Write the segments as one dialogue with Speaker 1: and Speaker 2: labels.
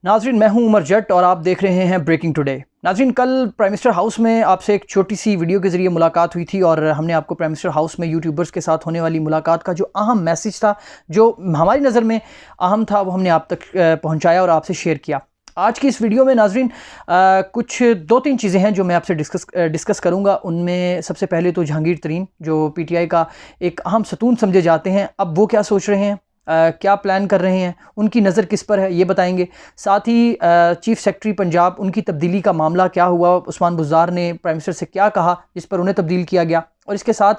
Speaker 1: नाजरीन, मैं हूं उमर जट और आप देख रहे हैं ब्रेकिंग टुडे। नाजरीन, कल प्राइम मिनिस्टर हाउस में आपसे एक छोटी सी वीडियो के ज़रिए मुलाकात हुई थी और हमने आपको प्राइम मिनिस्टर हाउस में यूट्यूबर्स के साथ होने वाली मुलाकात का जो अहम मैसेज था, जो हमारी नज़र में अहम था, वो हमने आप तक पहुंचाया और आपसे शेयर किया। आज की इस वीडियो में नाजरीन कुछ 2-3 चीज़ें हैं जो मैं आपसे डिस्कस करूंगा। उनमें सबसे पहले तो जहांगीर तरीन, जो पीटीआई का एक अहम सतून समझे जाते हैं, अब वो क्या सोच रहे हैं, क्या प्लान कर रहे हैं, उनकी नज़र किस पर है, ये बताएंगे। साथ ही चीफ सेक्रेटरी पंजाब, उनकी तब्दीली का मामला क्या हुआ, उस्मान बुज़दार ने प्राइम मिनिस्टर से क्या कहा जिस पर उन्हें तब्दील किया गया। और इसके साथ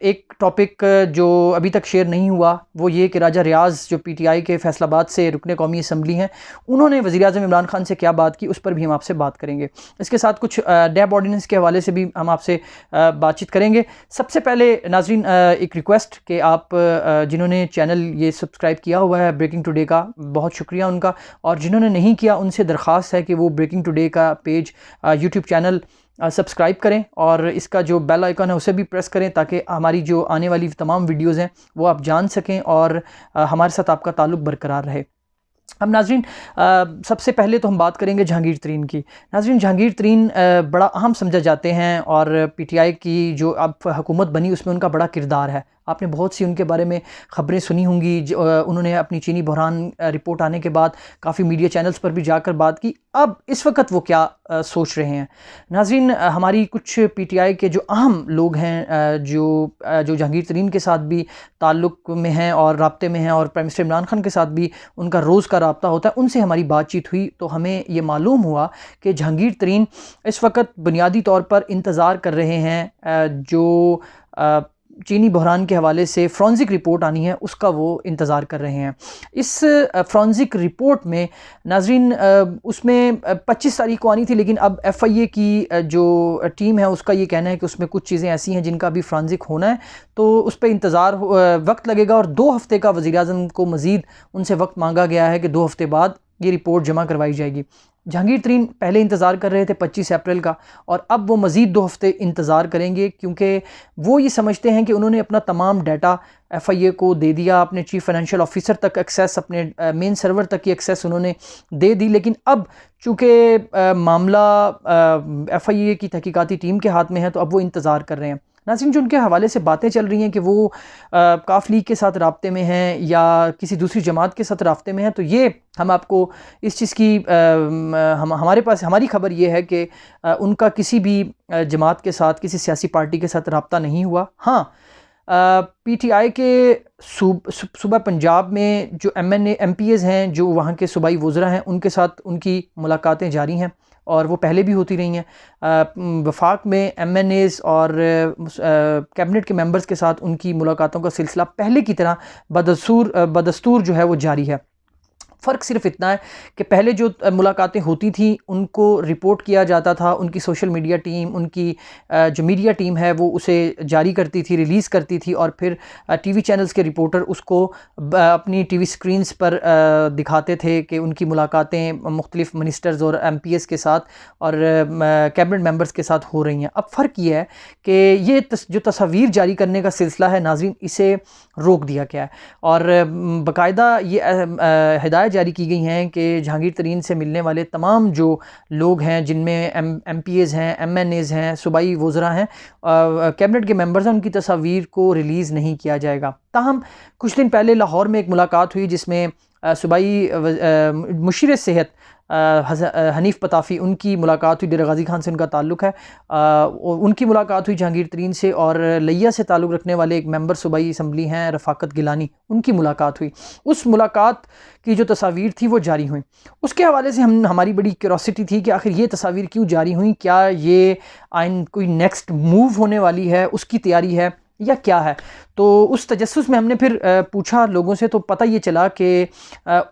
Speaker 1: एक टॉपिक जो अभी तक शेयर नहीं हुआ वो ये कि राजा रियाज़, जो पीटीआई के फैसलाबाद से रुकने कौमी असम्बली हैं, उन्होंने वज़ीर-ए-आज़म इमरान खान से क्या बात की, उस पर भी हम आपसे बात करेंगे। इसके साथ कुछ डैब ऑर्डिनेंस के हवाले से भी हम आपसे बातचीत करेंगे। सबसे पहले नाजरीन, एक रिक्वेस्ट कि आप जिन्होंने चैनल ये सब्सक्राइब किया हुआ है ब्रेकिंग टुडे का, बहुत शुक्रिया उनका, और जिन्होंने नहीं किया उनसे दरख्वास्त है कि वो ब्रेकिंग टुडे का पेज, यूट्यूब चैनल सब्सक्राइब करें और इसका जो बेल आइकन है उसे भी प्रेस करें, ताकि हमारी जो आने वाली तमाम वीडियोज़ हैं वो आप जान सकें और हमारे साथ आपका ताल्लुक़ बरकरार रहे। अब नाजरीन, सबसे पहले तो हम बात करेंगे जहांगीर तरीन की। नाजरीन, जहांगीर तरीन बड़ा अहम समझे जाते हैं और पीटीआई की जो अब हुकूमत बनी उसमें उनका बड़ा किरदार है। आपने बहुत सी उनके बारे में ख़बरें सुनी होंगी। उन्होंने अपनी चीनी बहरान रिपोर्ट आने के बाद काफ़ी मीडिया चैनल्स पर भी जाकर बात की। अब इस वक्त वो क्या सोच रहे हैं। नाजरीन, हमारी कुछ पीटीआई के जो अहम लोग हैं, जो जहांगीर तरीन के साथ भी ताल्लुक़ में हैं और राब्ते में हैं, और प्राइम मिनिस्टर इमरान खान के साथ भी उनका रोज़ का राब्ता होता है, उनसे हमारी बातचीत हुई तो हमें ये मालूम हुआ कि जहांगीर तरीन इस वक्त बुनियादी तौर पर इंतज़ार कर रहे हैं जो चीनी बहरान के हवाले से फ़ॉरेंसिक रिपोर्ट आनी है, उसका वो इंतज़ार कर रहे हैं। इस फ़ॉरेंसिक रिपोर्ट में नाजरीन, उसमें 25 तारीख को आनी थी, लेकिन अब FIA की जो टीम है उसका ये कहना है कि उसमें कुछ चीज़ें ऐसी हैं जिनका अभी फ़ॉरेंसिक होना है, तो उस पर इंतज़ार वक्त लगेगा और 2 हफ़्ते का वज़ीर-ए-आज़म को मज़ीद उनसे वक्त मांगा गया है कि 2 हफ़्ते बाद ये रिपोर्ट जमा करवाई जाएगी। जहांगीर तरीन पहले इंतज़ार कर रहे थे 25 अप्रैल का, और अब वो मज़ीद 2 हफ़्ते इंतज़ार करेंगे, क्योंकि वो ये समझते हैं कि उन्होंने अपना तमाम डाटा FIA को दे दिया, अपने चीफ फाइनेंशियल ऑफिसर तक एक्सेस, अपने मेन सर्वर तक की एक्सेस उन्होंने दे दी। लेकिन अब चूँकि मामला FIA की तहकीकाती टीम के हाथ में है, तो अब वो इंतज़ार कर रहे हैं। नाज़रीन, जो उनके हवाले से बातें चल रही हैं कि वो काफ लीग के साथ राब्ते में हैं या किसी दूसरी जमात के साथ राब्ते में हैं, तो ये हम आपको इस चीज़ की हमारे पास हमारी खबर ये है कि उनका किसी भी जमात के साथ, किसी सियासी पार्टी के साथ राब्ता नहीं हुआ। हाँ, पीटीआई के सूबा पंजाब में जो MPAs हैं, जो वहाँ के सूबाई वज़रा हैं, उनके साथ उनकी मुलाकातें जारी हैं और वो पहले भी होती रही हैं। वफाक में MNAs और कैबिनेट के मेंबर्स के साथ उनकी मुलाकातों का सिलसिला पहले की तरह बदस्तूर जो है वो जारी है। फ़र्क सिर्फ इतना है कि पहले जो मुलाकातें होती थी उनको रिपोर्ट किया जाता था, उनकी सोशल मीडिया टीम, उनकी जो मीडिया टीम है वो उसे जारी करती थी, रिलीज़ करती थी, और फिर टीवी चैनल्स के रिपोर्टर उसको अपनी टीवी स्क्रीन्स पर दिखाते थे कि उनकी मुलाकातें मुख्तलिफ़ मिनिस्टर्स और MPAs के साथ और कैबिनेट मेंबर्स के साथ हो रही हैं। अब फ़र्क ये है कि ये जो तस्वीर जारी करने का सिलसिला है नाज़रीन, इसे रोक दिया गया है और बाकायदा ये हिदायत जारी की गई हैं कि जहांगीर तरीन से मिलने वाले तमाम जो लोग हैं, जिनमें MPAs हैं, MNAs हैं, सूबाई वज़रा हैं, कैबिनेट के मेंबर्स हैं, उनकी तस्वीर को रिलीज़ नहीं किया जाएगा। ताहम कुछ दिन पहले लाहौर में एक मुलाकात हुई जिसमें सूबाई मुशीर सेहत हनीफ पताफ़ी, उनकी मुलाकात हुई। डेरा गाज़ी खान से उनका ताल्लुक़ है, उनकी मुलाकात हुई जहांगीर तरीन से, और लिया से ताल्लुक़ रखने वाले एक मेंबर सूबाई असम्बली हैं रफ़ाकत गिलानी, उनकी मुलाकात हुई। उस मुलाकात की जो तस्वीर थी वो जारी हुई। उसके हवाले से हमारी बड़ी क्यूरोसिटी थी कि आखिर ये तस्वीर क्यों जारी हुई, क्या ये कोई नेक्स्ट मूव होने वाली है, उसकी तैयारी है या क्या है। तो उस तजस्सुस में हमने फिर पूछा लोगों से, तो पता ये चला कि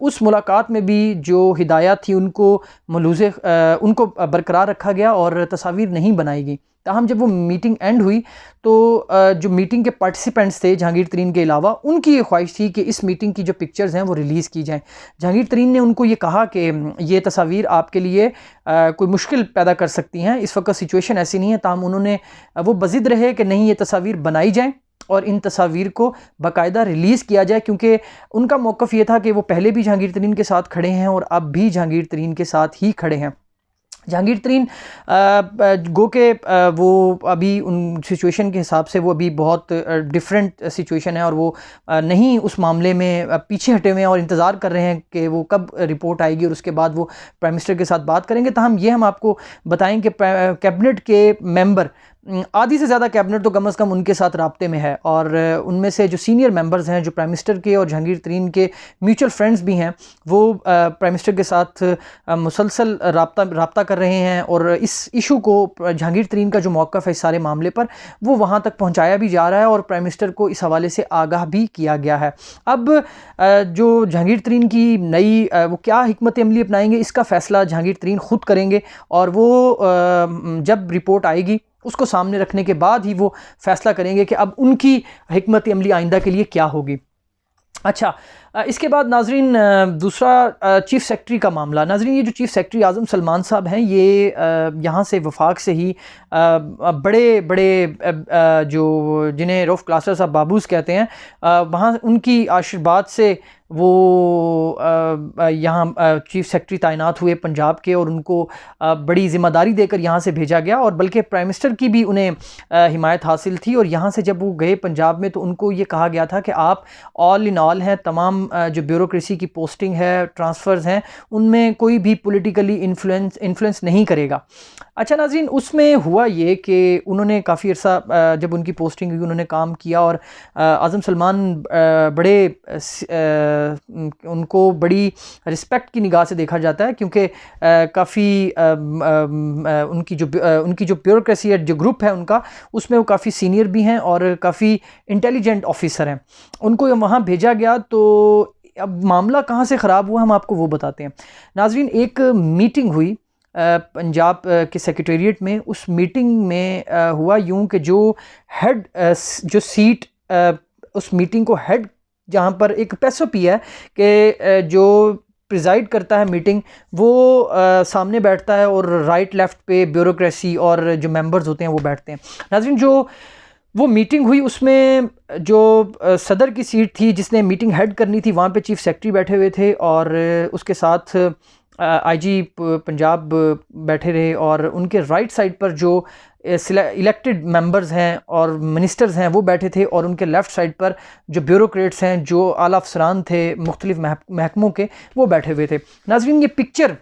Speaker 1: उस मुलाकात में भी जो हिदायत थी उनको उनको बरकरार रखा गया और तस्वीर नहीं बनाई गई। ताहम जब वो मीटिंग एंड हुई तो जो मीटिंग के पार्टिसिपेंट्स थे जहांगीर तरीन के अलावा, उनकी ये ख्वाहिश थी कि इस मीटिंग की जो पिक्चर्स हैं वो रिलीज़ की जाएँ। जहांगीर तरीन ने उनको ये कहा कि ये तस्वीर आपके लिए कोई मुश्किल पैदा कर सकती हैं, इस वक्त सिचुएशन ऐसी नहीं है। ताहम उन्होंने वो बज़िद रहे कि नहीं, ये तस्वीर बनाई जाए और इन तस्वीर को बाकायदा रिलीज़ किया जाए, क्योंकि उनका मौक़िफ़ ये था कि वो पहले भी जहांगीर तरीन के साथ खड़े हैं और अब भी जहांगीर तरीन के साथ ही खड़े हैं। जहांगीर तरीन गो के वो अभी उन सिचुएशन के हिसाब से वो अभी बहुत डिफरेंट सिचुएशन है और वो नहीं उस मामले में पीछे हटे हुए हैं और इंतज़ार कर रहे हैं कि वो कब रिपोर्ट आएगी और उसके बाद वो प्राइम मिनिस्टर के साथ बात करेंगे। ताहम ये हम आपको बताएं कि कैबिनेट के मेंबर, आधी से ज़्यादा कैबिनेट तो कम से कम उनके साथ राब्ते में है और उनमें से जो सीनियर मेंबर्स हैं, जो प्राइम मिनिस्टर के और जहांगीर तरीन के म्यूचुअल फ्रेंड्स भी हैं, वो प्राइम मिनिस्टर के साथ मुसलसल राब्ता कर रहे हैं और इस इशू को, जहांगीर तरीन का जो मौक़िफ़ है इस सारे मामले पर, वो वहाँ तक पहुँचाया भी जा रहा है और प्राइम मिनिस्टर को इस हवाले से आगाह भी किया गया है। अब जो जहांगीर तरीन की नई वो क्या हिकमत अमली अपनाएंगे, इसका फ़ैसला जहांगीर तरीन ख़ुद करेंगे और वो जब रिपोर्ट आएगी उसको सामने रखने के बाद ही वो फ़ैसला करेंगे कि अब उनकी हिकमत अमली आइंदा के लिए क्या होगी। अच्छा, इसके बाद नाजरीन दूसरा चीफ़ सेक्रेटरी का मामला। नाजरीन, ये जो चीफ़ सेक्रेटरी आज़म सलमान साहब हैं, ये यहाँ से वफाक से ही बड़े बड़े जो जिन्हें रऊफ़ क्लासर साहब बाबूस कहते हैं, वहाँ उनकी आशीर्वाद से वो यहाँ चीफ़ सेक्रेटरी तैनात हुए पंजाब के और उनको बड़ी ज़िम्मेदारी देकर यहाँ से भेजा गया और बल्कि प्राइम मिनिस्टर की भी उन्हें हिमायत हासिल थी। और यहाँ से जब वो गए पंजाब में तो उनको ये कहा गया था कि आप ऑल इन ऑल हैं, तमाम जो ब्यूरोक्रेसी की पोस्टिंग है, ट्रांसफ़र्स हैं, उनमें कोई भी पॉलिटिकली इन्फ्लुएंस नहीं करेगा। अच्छा नाज़रीन, उसमें हुआ ये कि उन्होंने काफ़ी अर्सा जब उनकी पोस्टिंग हुई उन्होंने काम किया और आज़म सलमान बड़े उनको बड़ी रिस्पेक्ट की निगाह से देखा जाता है, क्योंकि काफ़ी उनकी जो ब्यूरोक्रेसी है, जो ग्रुप है उनका, उसमें वो काफ़ी सीनियर भी हैं और काफ़ी इंटेलिजेंट ऑफिसर हैं। उनको वहाँ भेजा गया तो अब मामला कहाँ से ख़राब हुआ हम आपको वो बताते हैं। नाज़रीन, एक मीटिंग हुई पंजाब के सेक्रेटेरिएट में। उस मीटिंग में हुआ यूँ कि जो हेड जो सीट उस मीटिंग को हेड, जहाँ पर एक पैसोपी है कि जो प्रिजाइड करता है मीटिंग, वो सामने बैठता है और राइट लेफ़्ट पे ब्यूरोक्रेसी और जो मेंबर्स होते हैं वो बैठते हैं। नाज़रीन, जो वो मीटिंग हुई उसमें जो सदर की सीट थी, जिसने मीटिंग हेड करनी थी, वहाँ पे चीफ़ सेक्रेटरी बैठे हुए थे और उसके साथ आईजी पंजाब बैठे रहे और उनके राइट साइड पर जो इलेक्टेड मेंबर्स हैं और मिनिस्टर्स हैं वो बैठे थे और उनके लेफ़्ट साइड पर जो ब्यूरोक्रेट्स हैं, जो आला अफसरान थे मुख्तलिफ महकमों के, वो बैठे हुए थे। नाज़रीन, ये पिक्चर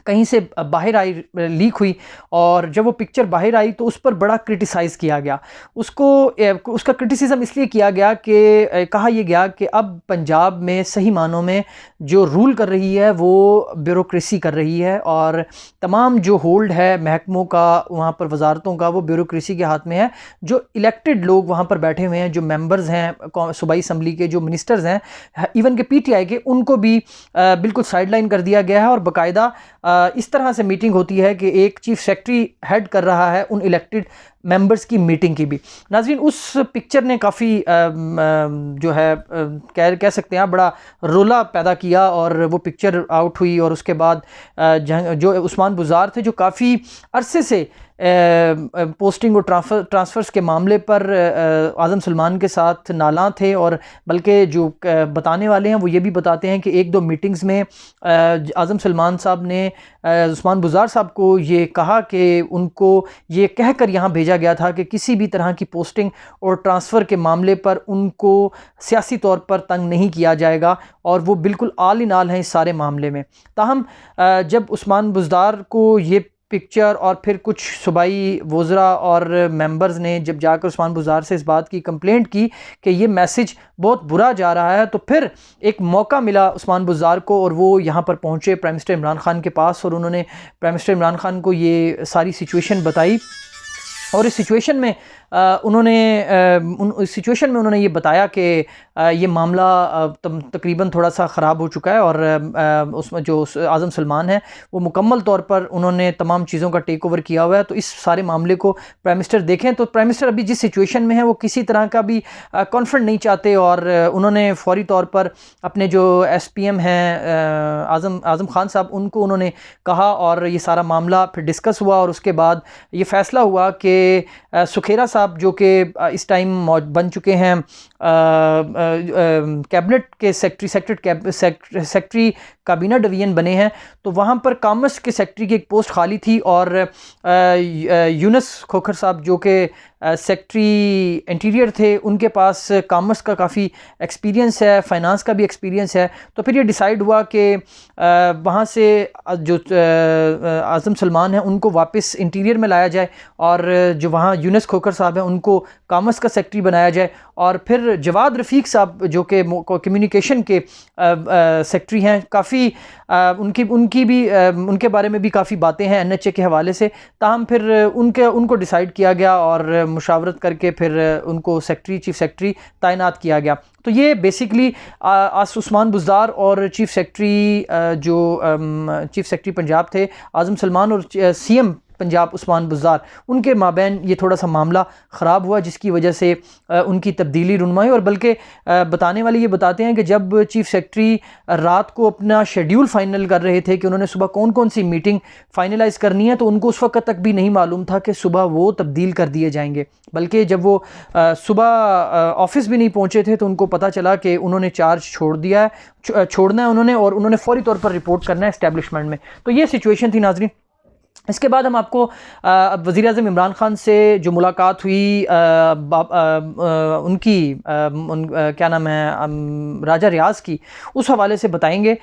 Speaker 1: कहीं से बाहर आई, लीक हुई और जब वो पिक्चर बाहर आई तो उस पर बड़ा क्रिटिसाइज़ किया गया। उसका क्रिटिसिज्म इसलिए किया गया कि कहा यह गया कि अब पंजाब में सही मानों में जो रूल कर रही है वो ब्यूरोक्रेसी कर रही है और तमाम जो होल्ड है महकमों का, वहाँ पर वजारतों का, वो ब्यूरोक्रेसी के हाथ में है। जो इलेक्टेड लोग वहाँ पर बैठे हुए हैं, जो मेंबर्स हैं सूबाई असम्बली के, जो मिनिस्टर्स हैं, इवन के PTI के, उनको भी बिल्कुल साइडलाइन कर दिया गया है और बाकायदा इस तरह से मीटिंग होती है कि एक चीफ़ सेक्रेटरी हेड कर रहा है उन इलेक्टेड मेंबर्स की मीटिंग की भी। नाज़रीन, उस पिक्चर ने काफ़ी जो है कह सकते हैं बड़ा रोला पैदा किया और वो पिक्चर आउट हुई और उसके बाद जो उस्मान बुज़ार थे, जो काफ़ी अरसे से पोस्टिंग और ट्रांसफ़र्स के मामले पर आज़म सलमान के साथ नाला थे और बल्कि जो बताने वाले हैं वो ये भी बताते हैं कि एक दो मीटिंग्स में आज़म सलमान साहब ने उस्मान बुज़ार साहब को ये कहा कि उनको ये कहकर यहाँ भेजा गया था कि किसी भी तरह की पोस्टिंग और ट्रांसफ़र के मामले पर उनको सियासी तौर पर तंग नहीं किया जाएगा और वो बिल्कुल आल इन आल हैं इस सारे मामले में। ताहम जब उस्मान बुज़दार को ये पिक्चर और फिर कुछ सूबाई वज़रा और मेंबर्स ने जब जाकर उस्मान बुज़दार से इस बात की कंप्लेंट की कि ये मैसेज बहुत बुरा जा रहा है, तो फिर एक मौका मिला उस्मान बुज़दार को और वो यहाँ पर पहुँचे प्राइम मिनिस्टर इमरान ख़ान के पास और उन्होंने प्राइम मिनिस्टर इमरान ख़ान को ये सारी सिचुएशन बताई और इस सिचुएशन में उन्होंने ये बताया कि ये मामला तकरीबन थोड़ा सा ख़राब हो चुका है और उसमें जो आज़म सलमान है वो मुकम्मल तौर पर उन्होंने तमाम चीज़ों का टेक ओवर किया हुआ है। तो इस सारे मामले को प्राइम मिनिस्टर देखें तो प्राइम मिनिस्टर अभी जिस सिचुएशन में है वो किसी तरह का भी कॉन्फ्रेंट नहीं चाहते और उन्होंने फौरी तौर पर अपने जो SPM हैं आज़म खान साहब उनको उन्होंने कहा और ये सारा मामला फिर डिस्कस हुआ और उसके बाद ये फ़ैसला हुआ कि सुखेरा साहब जो कि इस टाइम बन चुके हैं कैबिनेट के सेक्रेटरी काबीना डिवीजन बने हैं, तो वहाँ पर कॉमर्स के सेक्रेटरी की एक पोस्ट खाली थी और यूनुस खोखर साहब जो कि सेक्रेटरी इंटीरियर थे उनके पास कॉमर्स का काफ़ी एक्सपीरियंस है, फाइनेंस का भी एक्सपीरियंस है। तो फिर ये डिसाइड हुआ कि वहाँ से जो आज़म सलमान है उनको वापस इंटीरियर में लाया जाए और जो वहाँ यूनुस खोखर साहब हैं उनको कॉमर्स का सेक्रेटरी बनाया जाए और फिर जवाद रफ़ीक साहब जो कि कम्युनिकेशन के सेक्रेटरी हैं, काफ़ी उनके बारे में भी काफ़ी बातें हैं NHA के हवाले से। ताहम फिर उनको डिसाइड किया गया और मुशावरत करके फिर उनको चीफ सेक्रेटरी तैनात किया गया। तो ये बेसिकली उस्मान बुज़दार और चीफ सेक्रेटरी पंजाब थे आज़म सलमान और CM पंजाब उस्मान बुज़दार, उनके माबैन ये थोड़ा सा मामला ख़राब हुआ जिसकी वजह से उनकी तब्दीली रुनमाई। और बल्कि बताने वाले ये बताते हैं कि जब चीफ सेक्रेटरी रात को अपना शेड्यूल फाइनल कर रहे थे कि उन्होंने सुबह कौन कौन सी मीटिंग फाइनलाइज करनी है, तो उनको उस वक्त तक भी नहीं मालूम था कि सुबह वो तब्दील कर दिए जाएंगे। बल्कि जब वो सुबह ऑफिस भी नहीं पहुंचे थे तो उनको पता चला कि उन्होंने चार्ज छोड़ना है और उन्होंने फौरी तौर पर रिपोर्ट करना है एस्टेब्लिशमेंट में। तो ये सिचुएशन थी नाज़रीन। इसके बाद हम आपको वज़ीर-ए-आज़म इमरान खान से जो मुलाकात हुई क्या नाम है राजा रियाज़ की, उस हवाले से बताएंगे।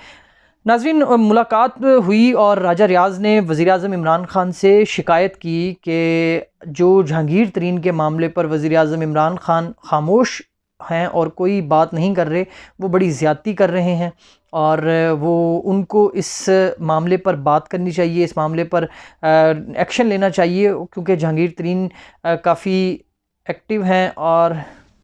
Speaker 1: नाज़रीन, मुलाकात हुई और राजा रियाज़ ने वज़ीर-ए-आज़म इमरान खान से शिकायत की कि जो जहांगीर तरीन के मामले पर वज़ीर-ए-आज़म इमरान खान खामोश हैं और कोई बात नहीं कर रहे, वो बड़ी ज़्यादती कर रहे हैं और वो उनको इस मामले पर बात करनी चाहिए, इस मामले पर एक्शन लेना चाहिए क्योंकि जहांगीर तरीन काफ़ी एक्टिव हैं और